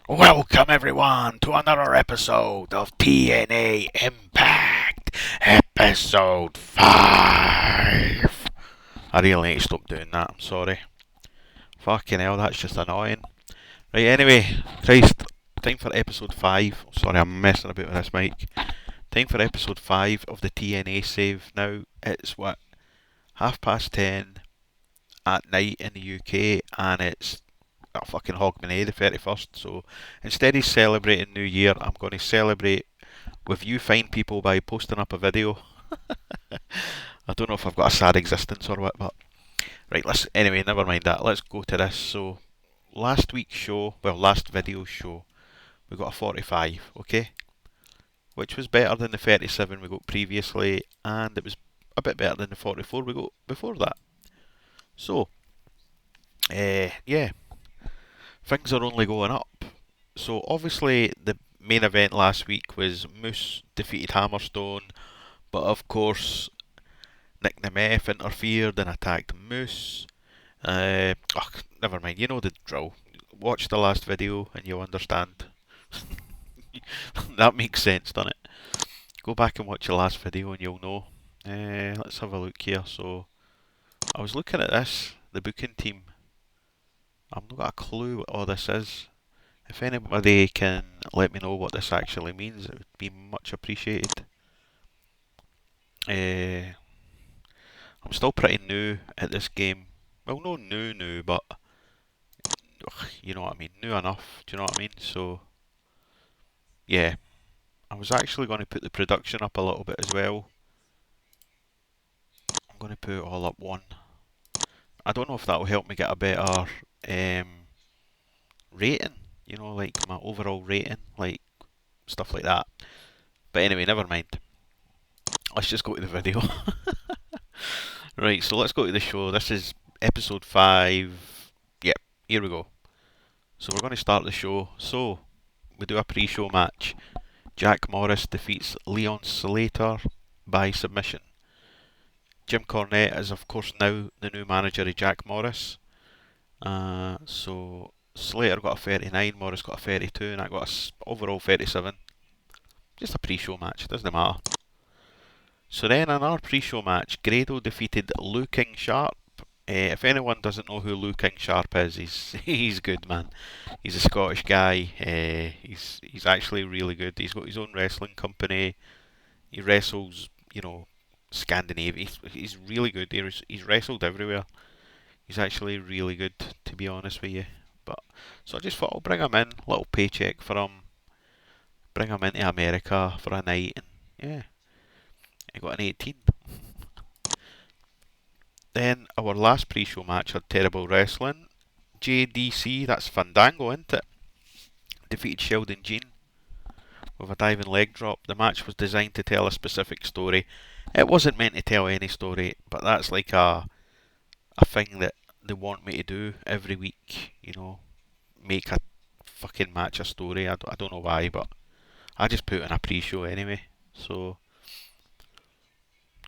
Welcome everyone to another episode of TNA Impact, episode 5. I really need to stop doing that, I'm sorry. Fucking hell, that's just annoying. Right, anyway, Christ, time for episode 5. Sorry, I'm messing about with this mic. Time for episode 5 of the TNA save. Now, it's what, 10:30 at night in the UK, and it's fucking Hogmanay the 31st. So instead of celebrating New Year, I'm going to celebrate with you fine people by posting up a video. I don't know if I've got a sad existence or what, but right, let's anyway, never mind that. Let's go to this. So last video show, we got a 45, okay? Which was better than the 37 we got previously, and it was a bit better than the 44 we got before that. So, yeah, things are only going up. So obviously the main event last week was Moose defeated Hammerstone, but of course Nick Nemeth interfered and attacked Moose. Never mind. You know the drill. Watch the last video and you'll understand. That makes sense, doesn't it? Go back and watch the last video and you'll know. Let's have a look here. So I was looking at this, the booking team. I've not got a clue what all this is. If anybody can let me know what this actually means, it would be much appreciated. I'm still pretty new at this game. Well, no new, but you know what I mean. New enough. Do you know what I mean? So, yeah. I was actually going to put the production up a little bit as well. I'm going to put it all up one. I don't know if that will help me get a better um, rating. You know, like my overall rating, like stuff like that. But anyway, never mind. Let's just go to the video. Right, so let's go to the show. This is episode 5. Yep, here we go. So we're going to start the show. So, we do a pre-show match. Jack Morris defeats Leon Slater by submission. Jim Cornette is of course now the new manager of Jack Morris. So Slater got a 39, Morris got a 32, and I got a overall 37. Just a pre-show match, doesn't matter. So then in our pre-show match, Grado defeated Lou King Sharp. If anyone doesn't know who Lou King Sharp is, he's good, man. He's a Scottish guy. He's actually really good. He's got his own wrestling company. He wrestles, you know, Scandinavia. He's really good. He's wrestled everywhere. He's actually really good, to be honest with you. But so I just thought I'll bring him in, little paycheck for him. Bring him into America for a night, and yeah, I got an 18. Then our last pre-show match had terrible wrestling. JDC, that's Fandango, isn't it? Defeated Sheldon Jean with a diving leg drop. The match was designed to tell a specific story. It wasn't meant to tell any story, but that's like a thing that they want me to do every week. You know, make a fucking match a story. I don't know why, but I just put in a pre-show anyway. So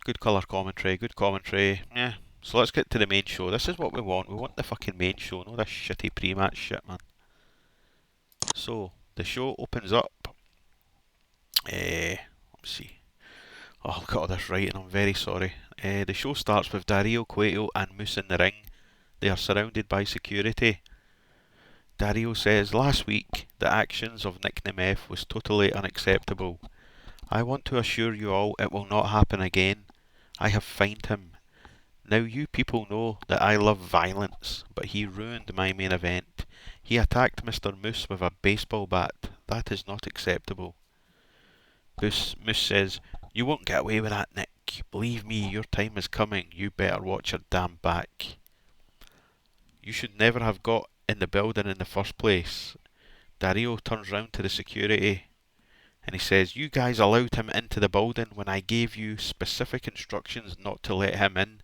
good colour commentary, good commentary. Yeah. So let's get to the main show. This is what we want. We want the fucking main show, not this shitty pre-match shit, man. So the show opens up. Let's see. Oh, look at all this writing. I'm very sorry. The show starts with Dario Cueto and Moose in the ring. They are surrounded by security. Dario says, "Last week, the actions of Nick Nemeth was totally unacceptable. I want to assure you all it will not happen again. I have fined him. Now you people know that I love violence, but he ruined my main event. He attacked Mr. Moose with a baseball bat. That is not acceptable." Moose says, "You won't get away with that, Nick. Believe me, your time is coming. You better watch your damn back. You should never have got in the building in the first place." Dario turns round to the security and he says, "You guys allowed him into the building when I gave you specific instructions not to let him in."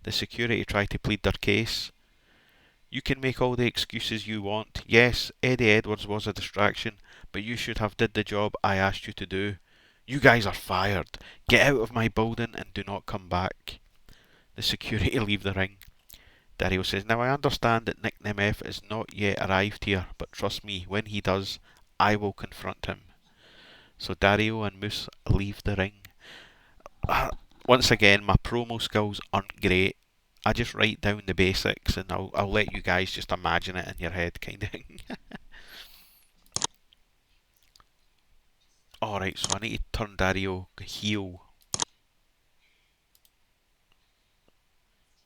The security try to plead their case. "You can make all the excuses you want. Yes, Eddie Edwards was a distraction, but you should have did the job I asked you to do. You guys are fired. Get out of my building and do not come back." The security leave the ring. Dario says, now I understand that Nick Nemeth is not yet arrived here, but trust me, when he does, I will confront him. So Dario and Moose leave the ring. Once again, my promo skills aren't great. I just write down the basics and I'll let you guys just imagine it in your head, kind of thing. Alright, so I need to turn Dario heel.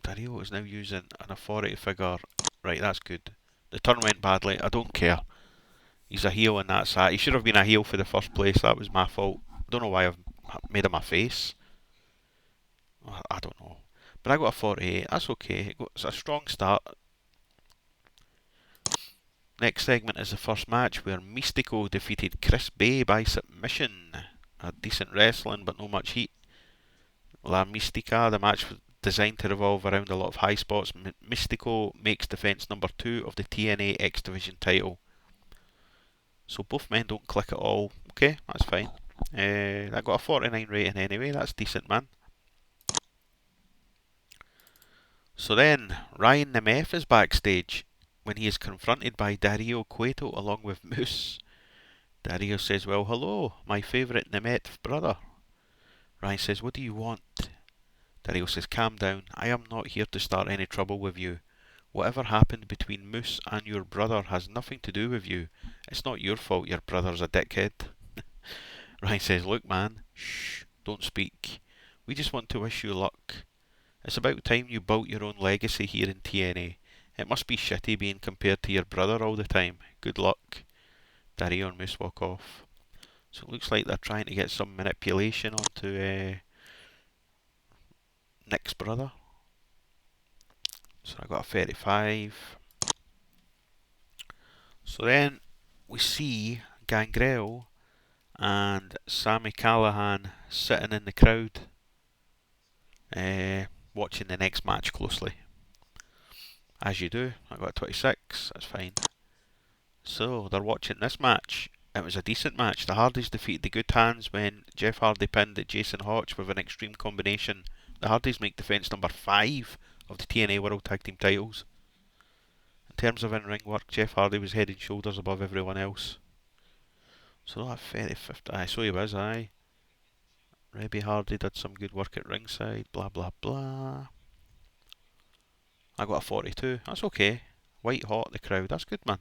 Dario is now using an authority figure. Right, that's good. The turn went badly. I don't care. He's a heel and that's that. He should have been a heel for the first place. That was my fault. I don't know why I've made him a face. I don't know. But I got a 48. That's okay. It's a strong start. Next segment is the first match where Mystico defeated Chris Bay by submission. A decent wrestling, but no much heat. La Mystica, the match was designed to revolve around a lot of high spots. Mystico makes defence number 2 of the TNA X Division title. So both men don't click at all. Okay, that's fine. I got a 49 rating anyway. That's decent, man. So then, Ryan Nemeth is backstage when he is confronted by Dario Cueto along with Moose. Dario says, well, hello, my favourite Nemeth brother. Ryan says, what do you want? Dario says, calm down, I am not here to start any trouble with you. Whatever happened between Moose and your brother has nothing to do with you. It's not your fault your brother's a dickhead. Ryan says, look man, shh, don't speak. We just want to wish you luck. It's about time you built your own legacy here in TNA. It must be shitty being compared to your brother all the time. Good luck. Dario and Moose walk off. So it looks like they're trying to get some manipulation onto Nick's brother. So I got a 35. So then we see Gangrel and Sami Callihan sitting in the crowd, watching the next match closely. As you do. I got a 26, that's fine. So they're watching this match. It was a decent match. The Hardys defeated the Good Hands when Jeff Hardy pinned Jason Hotch with an extreme combination. The Hardys make defence number 5 of the TNA World Tag Team titles. In terms of in-ring work, Jeff Hardy was head and shoulders above everyone else. So that 35th, aye, so he was, aye. Rebby Hardy did some good work at ringside, blah blah blah. I got a 42, that's okay. White hot, the crowd, that's good, man.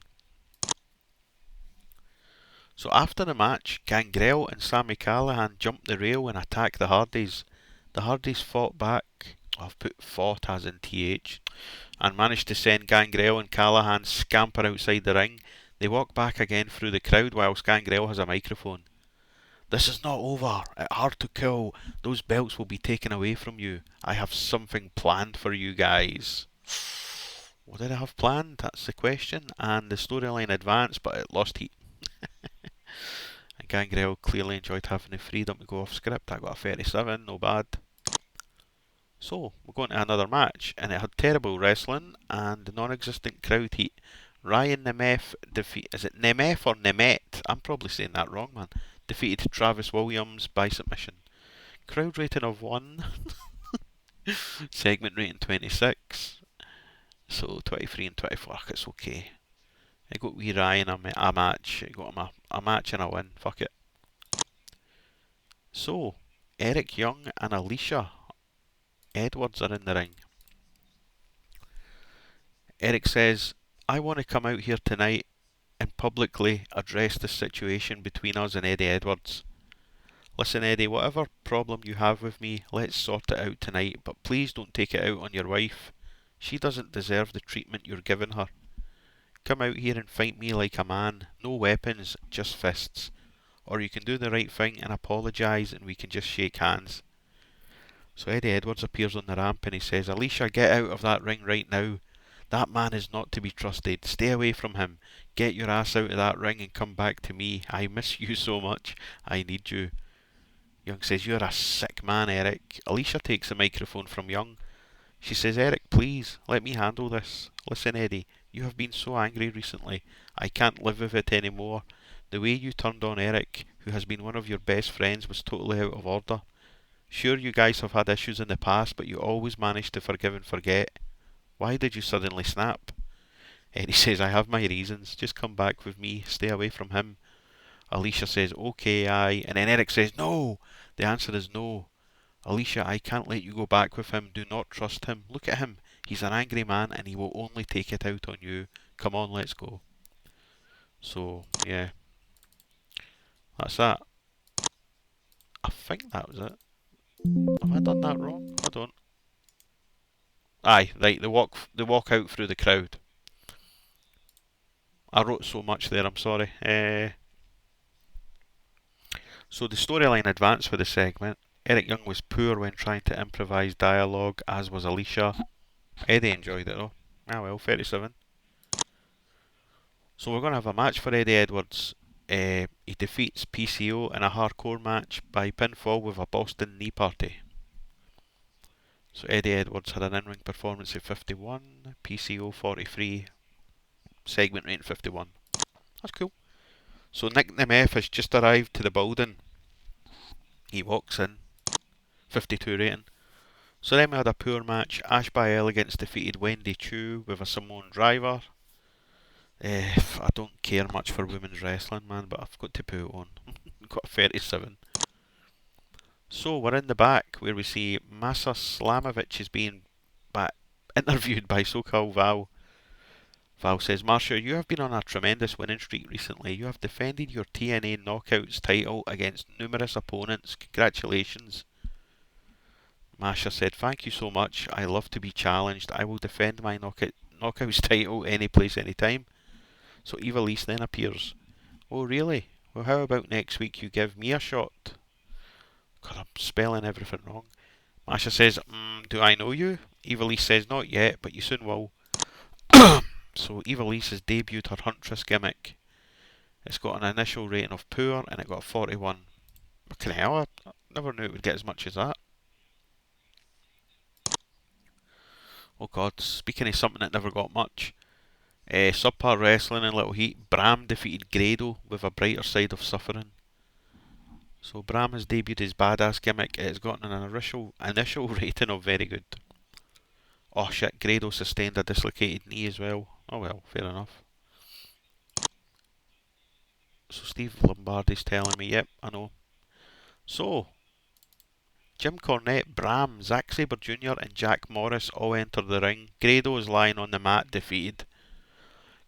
So after the match, Gangrel and Sami Callihan jumped the rail and attacked the Hardys. The Hardys fought back, I've put fought as in TH, and managed to send Gangrel and Callihan scamper outside the ring. They walk back again through the crowd whilst Gangrel has a microphone. This is not over. At Hard to Kill, those belts will be taken away from you. I have something planned for you guys. What did I have planned? That's the question. And the storyline advanced, but it lost heat. And Gangrel clearly enjoyed having the freedom to go off script. I got a 37, no bad. So, we're going to another match, and it had terrible wrestling and non-existent crowd heat. Ryan Nemeth is it Nemeth or Nemeth? I'm probably saying that wrong, man. Defeated Travis Williams by submission. Crowd rating of 1. Segment rating 26. So 23 and 24, it's okay. I got wee Ryan a match. I got him a match and a win. Fuck it. So, Eric Young and Alicia Edwards are in the ring. Eric says, I want to come out here tonight and publicly address the situation between us and Eddie Edwards. Listen Eddie, whatever problem you have with me, let's sort it out tonight, but please don't take it out on your wife. She doesn't deserve the treatment you're giving her. Come out here and fight me like a man. No weapons, just fists. Or you can do the right thing and apologise and we can just shake hands. So Eddie Edwards appears on the ramp and he says, Alicia, get out of that ring right now. That man is not to be trusted. Stay away from him. Get your ass out of that ring and come back to me. I miss you so much. I need you. Young says, you're a sick man, Eric. Alicia takes the microphone from Young. She says, Eric, please, let me handle this. Listen, Eddie, you have been so angry recently. I can't live with it anymore. The way you turned on Eric, who has been one of your best friends, was totally out of order. Sure, you guys have had issues in the past, but you always manage to forgive and forget. Why did you suddenly snap? Eddie says, I have my reasons. Just come back with me. Stay away from him. Alicia says, okay, aye. And then Eric says, no. The answer is no. Alicia, I can't let you go back with him. Do not trust him. Look at him. He's an angry man and he will only take it out on you. Come on, let's go. So, yeah. That's that. I think that was it. Have I done that wrong? I don't. Aye, right, the walk out through the crowd. I wrote so much there, I'm sorry. So the storyline advanced for the segment. Eric Young was poor when trying to improvise dialogue, as was Alicia. Eddie enjoyed it though. Ah well, 37. So we're going to have a match for Eddie Edwards. He defeats PCO in a hardcore match by pinfall with a Boston knee party. So Eddie Edwards had an in-ring performance of 51, PCO 43, segment rating 51. That's cool. So Nick Nemeth has just arrived to the building. He walks in, 52 rating. So then we had a poor match. Ash by Elegance defeated Wendy Chu with a Samoan driver. I don't care much for women's wrestling, man, but I've got to put it on. Got a 37. So we're in the back where we see Masa Slamovich is being interviewed by SoCal Val. Val says, Marsha, you have been on a tremendous winning streak recently. You have defended your TNA Knockouts title against numerous opponents. Congratulations. Masha said, thank you so much. I love to be challenged. I will defend my Knockouts title any place, anytime. So Evilise then appears. Oh, really? Well, how about next week you give me a shot? God, I'm spelling everything wrong. Masha says, do I know you? Evilise says, not yet, but you soon will. So Evilise has debuted her Huntress gimmick. It's got an initial rating of poor and it got 41. Fucking hell, I never knew it would get as much as that. Oh god, speaking of something that never got much. Subpar Wrestling in Little Heat, Bram defeated Grado with a brighter side of suffering. So Bram has debuted his badass gimmick. It has gotten an initial rating of very good. Oh shit, Grado sustained a dislocated knee as well. Oh well, fair enough. So Steve Lombardi's telling me, yep, I know. So, Jim Cornette, Bram, Zack Sabre Jr. and Jack Morris all enter the ring. Grado is lying on the mat defeated.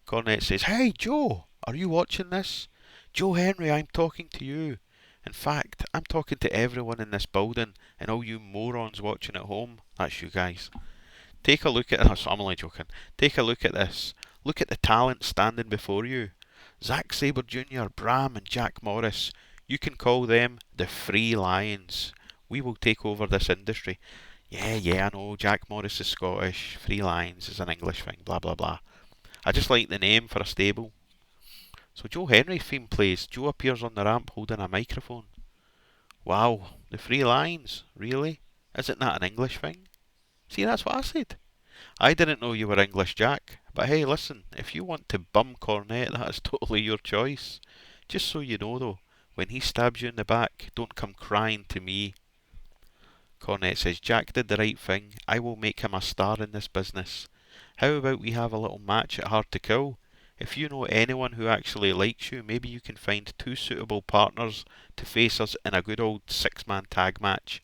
Cornette says, hey Joe, are you watching this? Joe Henry, I'm talking to you. In fact, I'm talking to everyone in this building and all you morons watching at home. That's you guys. Take a look at this. I'm only joking. Take a look at this. Look at the talent standing before you. Zack Sabre Jr., Bram and Jack Morris. You can call them the Free Lions. We will take over this industry. Yeah, I know. Jack Morris is Scottish. Free Lions is an English thing. Blah, blah, blah. I just like the name for a stable. So Joe Henry theme plays. Joe appears on the ramp holding a microphone. Wow, the Free Lions? Really? Isn't that an English thing? See, that's what I said. I didn't know you were English, Jack. But hey, listen, if you want to bum Cornette, that is totally your choice. Just so you know, though, when he stabs you in the back, don't come crying to me. Cornette says, Jack did the right thing. I will make him a star in this business. How about we have a little match at Hard to Kill? If you know anyone who actually likes you, maybe you can find two suitable partners to face us in a good old six-man tag match.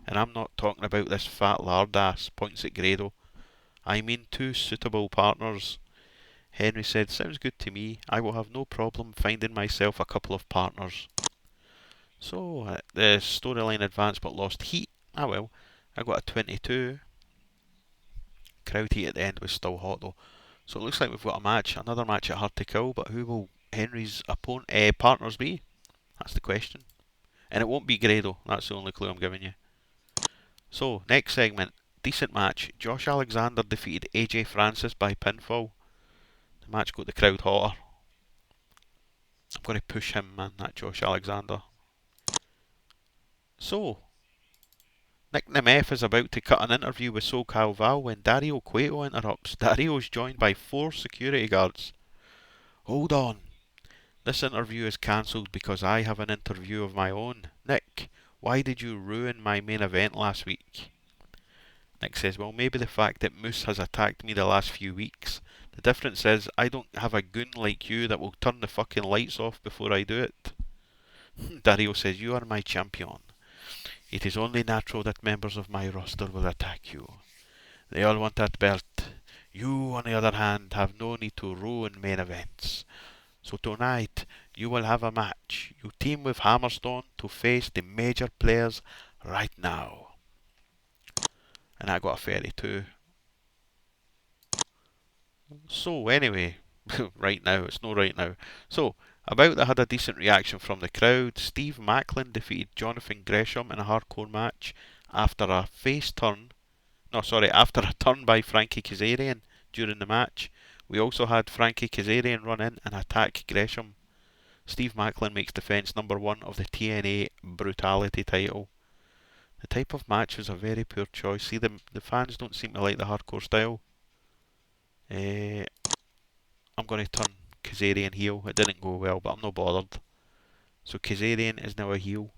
And I'm not talking about this fat lard ass, points at Grado. I mean two suitable partners. Henry said, sounds good to me. I will have no problem finding myself a couple of partners. So, the storyline advanced but lost heat. Ah well, I got a 22. Crowd heat at the end was still hot though. So it looks like we've got a match, another match at Hard to Kill, but who will Henry's partners be? That's the question. And it won't be Grado, that's the only clue I'm giving you. So, next segment, decent match. Josh Alexander defeated AJ Francis by pinfall. The match got the crowd hotter. I'm going to push him, man, that Josh Alexander. So, Nick Nemeth is about to cut an interview with SoCal Val when Dario Cueto interrupts. Dario is joined by 4 security guards. Hold on. This interview is cancelled because I have an interview of my own. Nick, why did you ruin my main event last week? Nick says, well, maybe the fact that Moose has attacked me the last few weeks. The difference is I don't have a goon like you that will turn the fucking lights off before I do it. Dario says, you are my champion. It is only natural that members of my roster will attack you. They all want that belt. You, on the other hand, have no need to ruin main events. So tonight, you will have a match. You team with Hammerstone to face the major players right now. And I got a 32. So anyway, right now, it's no right now. So, About that had a decent reaction from the crowd. Steve Macklin defeated Jonathan Gresham in a hardcore match after a face turn. No, sorry, after a turn by Frankie Kazarian during the match. We also had Frankie Kazarian run in and attack Gresham. Steve Macklin makes defence number 1 of the TNA Brutality title. The type of match was a very poor choice. See, the fans don't seem to like the hardcore style. I'm going to turn Kazarian heel. It didn't go well, but I'm not bothered. So Kazarian is now a heel.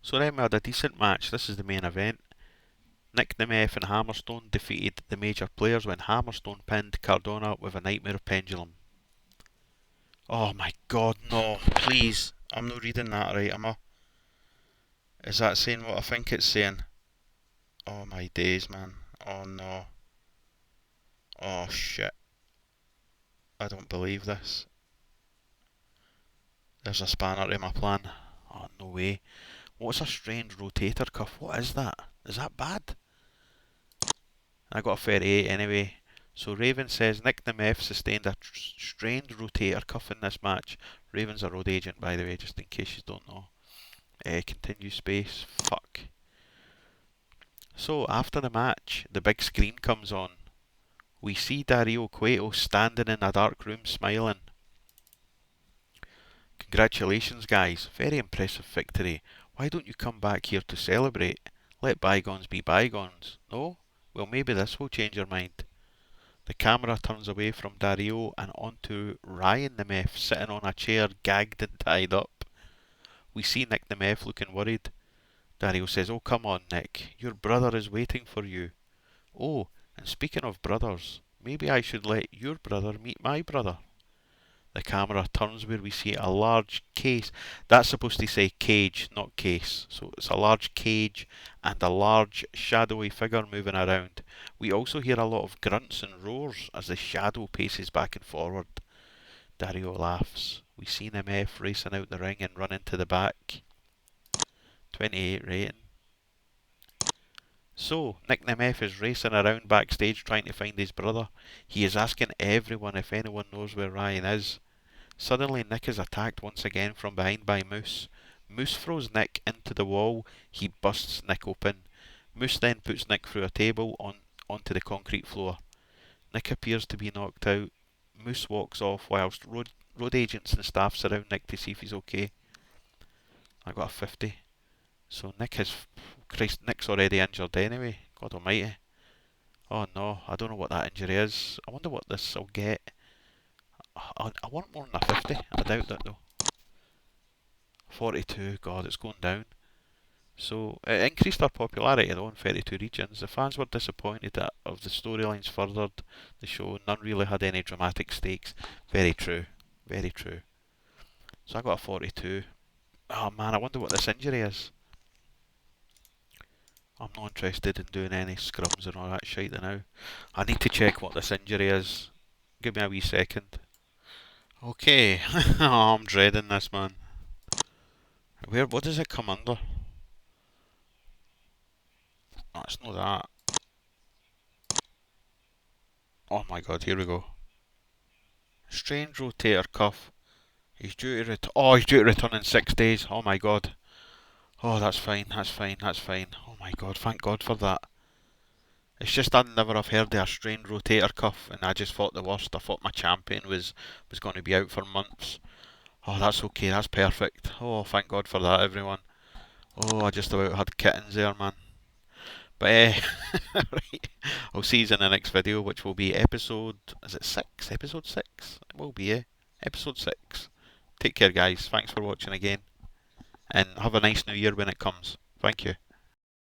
So then we had a decent match. This is the main event. Nick Nemeth and Hammerstone defeated the major players when Hammerstone pinned Cardona with a nightmare pendulum. Oh my god, no, please. I'm not reading that right, am I? Is that saying what I think it's saying? Oh my days, man. Oh no. Oh shit. I don't believe this. There's a spanner in my plan. Oh, no way. What's a strange rotator cuff? What is that? Is that bad? I got a 38 anyway. So Raven says Nick Nemeth sustained a strained rotator cuff in this match. Raven's a road agent, by the way, just in case you don't know. Continue space. Fuck. So after the match, the big screen comes on. We see Dario Cueto standing in a dark room smiling. Congratulations guys, very impressive victory. Why don't you come back here to celebrate? Let bygones be bygones. No? Well, maybe this will change your mind. The camera turns away from Dario and onto Ryan Nemeth sitting on a chair gagged and tied up. We see Nick Nemeth looking worried. Dario says, oh come on Nick, your brother is waiting for you. Oh, and speaking of brothers, maybe I should let your brother meet my brother. The camera turns where we see a large case. That's supposed to say cage, not case. So it's a large cage and a large shadowy figure moving around. We also hear a lot of grunts and roars as the shadow paces back and forward. Dario laughs. We see Nemeth racing out the ring and run into the back. 28 rating. So, Nick Nemeth is racing around backstage trying to find his brother. He is asking everyone if anyone knows where Ryan is. Suddenly Nick is attacked once again from behind by Moose. Moose throws Nick into the wall. He busts Nick open. Moose then puts Nick through a table onto the concrete floor. Nick appears to be knocked out. Moose walks off whilst road agents and staff surround Nick to see if he's okay. I got a 50. So Nick's already injured anyway. God almighty. Oh no, I don't know what that injury is. I wonder what this will get. I want more than a 50. I doubt that though. 42. God, it's going down. So it increased our popularity though in 32 regions. The fans were disappointed that of the storylines furthered the show, none really had any dramatic stakes. Very true. Very true. So I got a 42. Oh man, I wonder what this injury is. I'm not interested in doing any scrums and all that shite now. I need to check what this injury is. Give me a wee second. Okay. Oh, I'm dreading this, man. What does it come under? Oh, it's not that. Oh my god, here we go. Strange rotator cuff. He's due to he's due to return in 6 days. Oh my god. Oh, that's fine, that's fine, that's fine. Oh my god, thank god for that. It's just I never have heard of a strained rotator cuff, and I just thought the worst. I thought my champion was going to be out for months. Oh, that's okay, that's perfect. Oh, thank god for that, everyone. Oh, I just about had kittens there, man. But right, I'll see you in the next video, which will be episode, is it 6? Episode 6? It will be, episode 6. Take care guys, thanks for watching again, and have a nice new year when it comes. Thank you.